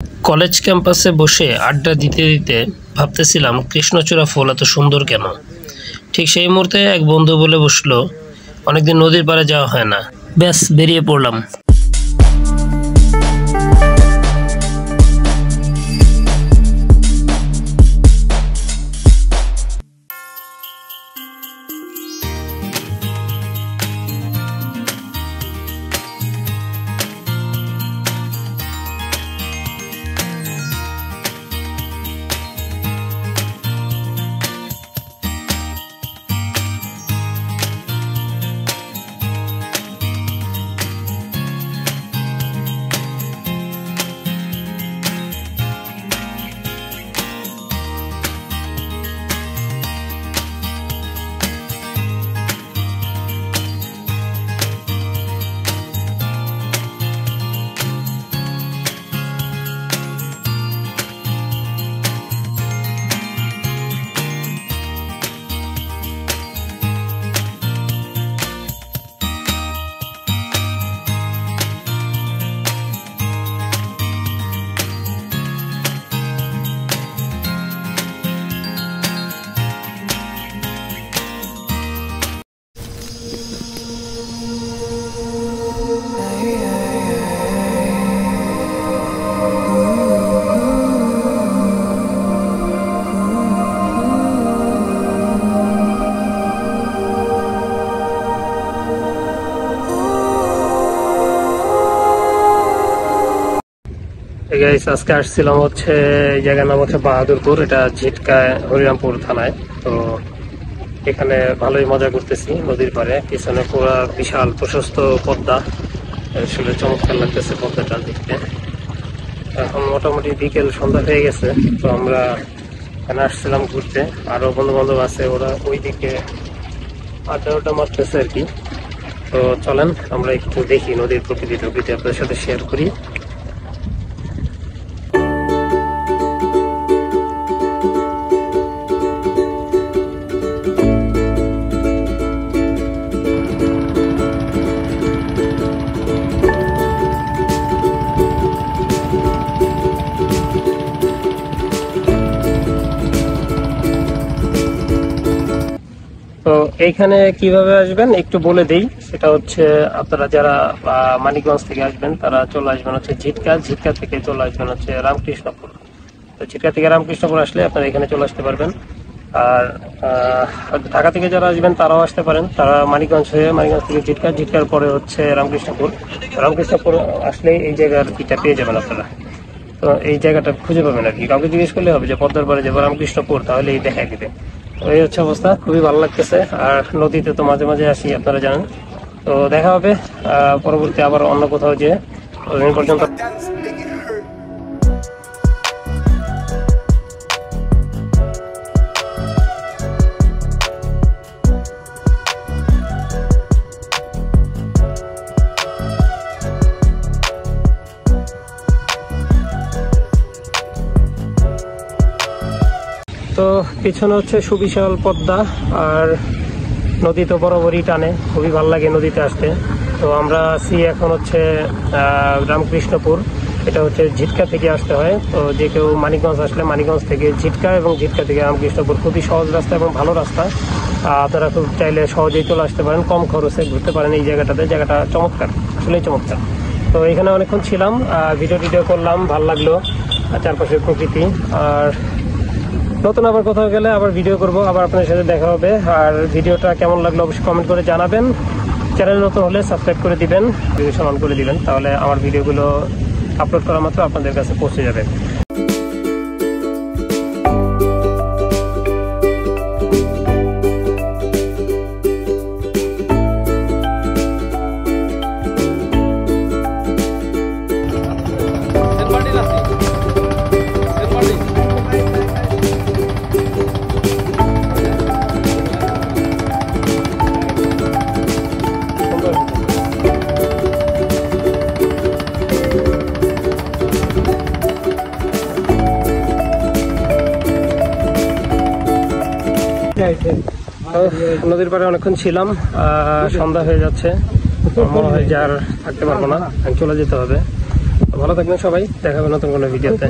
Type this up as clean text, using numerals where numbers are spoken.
College ক্যাম্পাসে বসে আড্ডা দিতে দিতে ভাবতেছিলাম কৃষ্ণচূড়া ফুল এত সুন্দর কেন। ঠিক সেই মুহূর্তে এক বন্ধু বলে বসলো, অনেকদিন নদীর পাড়ে যাওয়া হয় না। ব্যাস বেরিয়ে পড়লাম। আজকে আসছিলাম হচ্ছে এই জায়গার নাম হচ্ছে বাহাদুরপুর, এটা ঝিটকা হরিরামপুর থানায়। তো এখানে ভালোই মজা করতেছি নদীর পাড়ে, পিছনে পুরো বিশাল প্রশস্ত পদ্মা, আসলে চমৎকার লাগতেছে পদ্মাটা দেখতে। এখন মোটামুটি বিকেল সন্ধ্যা হয়ে গেছে, তো আমরা এখানে আসছিলাম ঘুরতে। আরো বন্ধু বান্ধব আছে, ওরা ওইদিকে আড্ডা মারতেছে আর কি। তো চলেন আমরা একটু দেখি নদীর প্রকৃতি আপনাদের সাথে শেয়ার করি। তো এইখানে কিভাবে আসবেন একটু বলে দেই। সেটা হচ্ছে আপনারা যারা মানিকগঞ্জ থেকে আসবেন তারা চলে আসবেন হচ্ছে ঝিটকা থেকে চলে আসবেন হচ্ছে রামকৃষ্ণপুর। তো ঝিটকা থেকে রামকৃষ্ণপুর আসলে আপনারা এখানে চলে আসতে পারবেন। আর ঢাকা থেকে যারা আসবেন তারাও আসতে পারেন, তারা মানিকগঞ্জ থেকে ঝিটকার পরে হচ্ছে রামকৃষ্ণপুর আসলে এই জায়গার ইটা পেয়ে যাবেন আপনারা। তো এই জায়গাটা খুঁজে পাবেন আর কি, কাউকে জিজ্ঞেস করলে হবে যে পদ্মার পাড়ে যাবো রামকৃষ্ণপুর, তাহলে এই দেখা দিবে। এই হচ্ছে অবস্থা, খুবই ভালো লাগতেছে। আর নদীতে তো মাঝে মাঝে আসি, আপনারা জানেন। তো দেখা হবে পরবর্তী আবার অন্য কোথাও যেয়ে। ততদিন পর্যন্ত তো পিছনে হচ্ছে সুবিশাল পদ্মা, আর নদী তো বরাবরই টানে, খুবই ভালো লাগে নদীতে আসতে। তো আমরা আছি এখন হচ্ছে রামকৃষ্ণপুর, এটা হচ্ছে ঝিটকা থেকে আসতে হয়। তো যে কেউ মানিকগঞ্জ আসলে মানিকগঞ্জ থেকে ঝিটকা এবং ঝিটকা থেকে রামকৃষ্ণপুর খুবই সহজ রাস্তা এবং ভালো রাস্তা। আপনারা খুব চাইলে সহজেই চলে আসতে পারেন, কম খরচে ঘুরতে পারেন এই জায়গাটাতে। জায়গাটা চমৎকার, আসলেই চমৎকার। তো এখানে অনেকক্ষণ ছিলাম, ভিডিও করলাম, ভালো লাগলো চারপাশের প্রকৃতি। আর নতুন আবার কোথাও গেলে আবার ভিডিও করব, আবার আপনাদের সাথে দেখা হবে। আর ভিডিওটা কেমন লাগলো অবশ্যই কমেন্ট করে জানাবেন। চ্যানেল নতুন হলে সাবস্ক্রাইব করে দিবেন, নোটিফিকেশন অন করে দিবেন, তাহলে আমার ভিডিওগুলো আপলোড করা মাত্র আপনাদের কাছে পৌঁছে যাবে। নদীর পাড়ে অনেকক্ষণ ছিলাম, সন্ধ্যা হয়ে যাচ্ছে, মনে হয় যে আর থাকতে পারবো না, চলে যেতে হবে। ভালো থাকবেন সবাই, দেখা হবে নতুন কোনো ভিডিওতে।